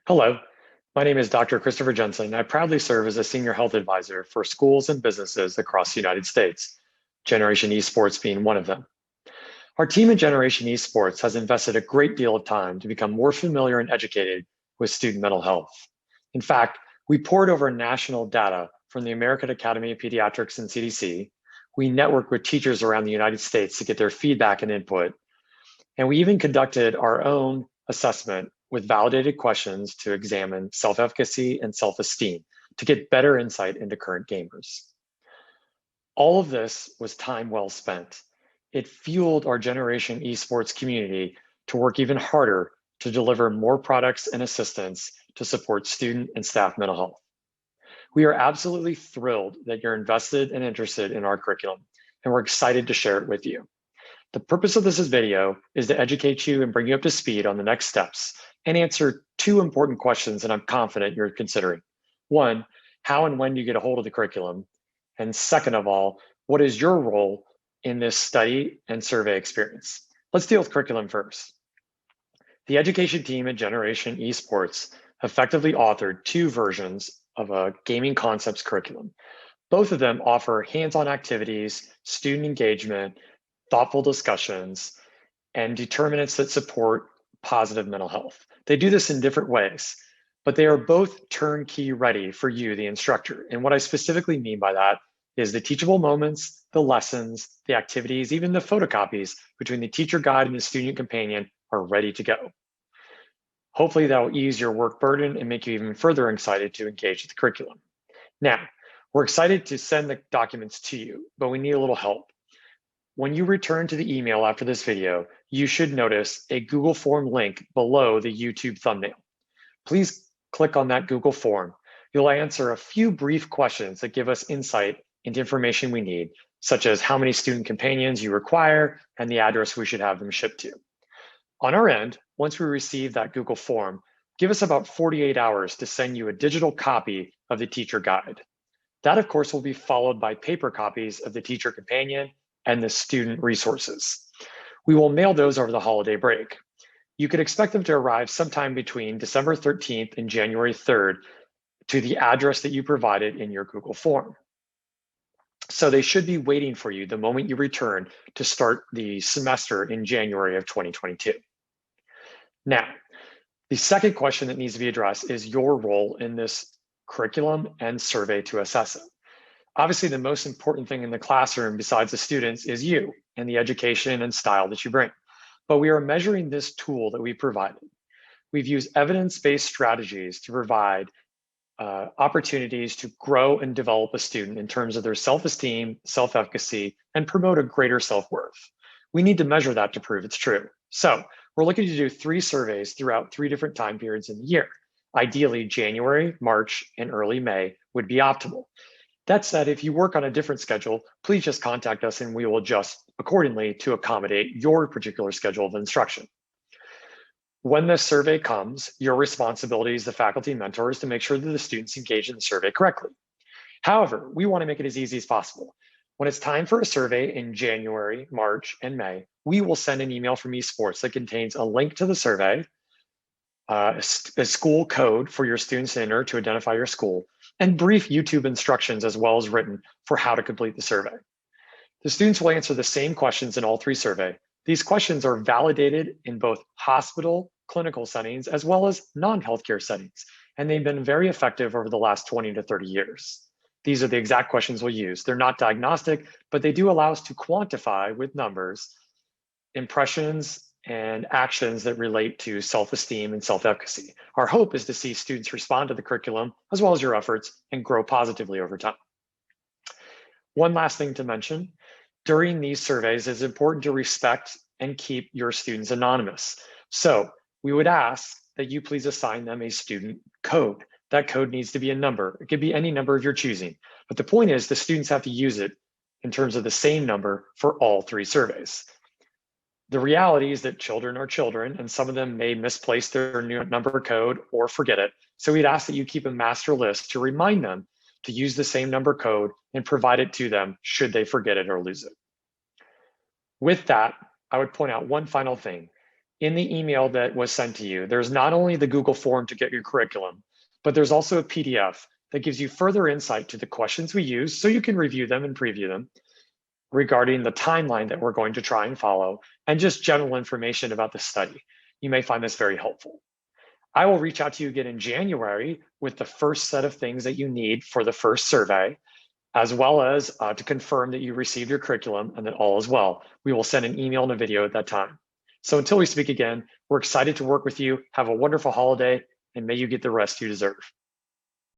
Hello, my name is Dr. Christopher Jenson, and I proudly serve as a senior health advisor for schools and businesses across the United States, Generation Esports being one of them. Our team at Generation Esports has invested a great deal of time to become more familiar and educated with student mental health. In fact, we poured over national data from the American Academy of Pediatrics and CDC. We networked with teachers around the United States to get their feedback and input, and we even conducted our own assessment with validated questions to examine self-efficacy and self-esteem to get better insight into current gamers. All of this was time well spent. It fueled our Generation Esports community to work even harder to deliver more products and assistance to support student and staff mental health. We are absolutely thrilled that you're invested and interested in our curriculum, and we're excited to share it with you. The purpose of this video is to educate you and bring you up to speed on the next steps and answer two important questions that I'm confident you're considering. One, how and when do you get a hold of the curriculum? And second of all, what is your role in this study and survey experience? Let's deal with curriculum first. The education team at Generation Esports effectively authored two versions of a gaming concepts curriculum. Both of them offer hands-on activities, student engagement, thoughtful discussions, and determinants that support positive mental health. They do this in different ways, but they are both turnkey ready for you, the instructor. And what I specifically mean by that is the teachable moments, the lessons, the activities, even the photocopies between the teacher guide and the student companion are ready to go. Hopefully that will ease your work burden and make you even further excited to engage with the curriculum. Now, we're excited to send the documents to you, but we need a little help. When you return to the email after this video, you should notice a Google Form link below the YouTube thumbnail. Please click on that Google Form. You'll answer a few brief questions that give us insight into information we need, such as how many student companions you require and the address we should have them shipped to. On our end, once we receive that Google Form, give us about 48 hours to send you a digital copy of the teacher guide. That, of course, will be followed by paper copies of the teacher companion and the student resources. We will mail those over the holiday break. You could expect them to arrive sometime between December 13th and January 3rd to the address that you provided in your Google form. So they should be waiting for you the moment you return to start the semester in January of 2022. Now, the second question that needs to be addressed is your role in this curriculum and survey to assess it. Obviously, the most important thing in the classroom besides the students is you and the education and style that you bring. But we are measuring this tool that we provided. We've used evidence-based strategies to provide opportunities to grow and develop a student in terms of their self-esteem, self-efficacy, and promote a greater self-worth. We need to measure that to prove it's true. So we're looking to do 3 surveys throughout 3 different time periods in the year. Ideally, January, March, and early May would be optimal. That said, if you work on a different schedule, please just contact us and we will adjust accordingly to accommodate your particular schedule of instruction. When the survey comes, your responsibility as the faculty mentor is to make sure that the students engage in the survey correctly. However, we want to make it as easy as possible. When it's time for a survey in January, March, and May, we will send an email from Esports that contains a link to the survey, a school code for your students to enter to identify your school, and brief YouTube instructions as well as written for how to complete the survey. The students will answer the same questions in all 3 surveys. These questions are validated in both hospital, clinical settings, as well as non-healthcare settings, and they've been very effective over the last 20 to 30 years. These are the exact questions we'll use. They're not diagnostic, but they do allow us to quantify with numbers impressions and actions that relate to self-esteem and self-efficacy. Our hope is to see students respond to the curriculum as well as your efforts and grow positively over time. One last thing to mention, during these surveys, it's important to respect and keep your students anonymous. So we would ask that you please assign them a student code. That code needs to be a number. It could be any number of your choosing. But the point is the students have to use it in terms of the same number for all 3 surveys. The reality is that children are children, and some of them may misplace their new number code or forget it. So we'd ask that you keep a master list to remind them to use the same number code and provide it to them should they forget it or lose it. With that, I would point out one final thing. In the email that was sent to you, there's not only the Google form to get your curriculum, but there's also a PDF that gives you further insight to the questions we use so you can review them and preview them regarding the timeline that we're going to try and follow and just general information about the study. You may find this very helpful. I will reach out to you again in January with the first set of things that you need for the first survey, as well as to confirm that you received your curriculum and that all is well. We will send an email and a video at that time. So until we speak again, we're excited to work with you. Have a wonderful holiday, and may you get the rest you deserve.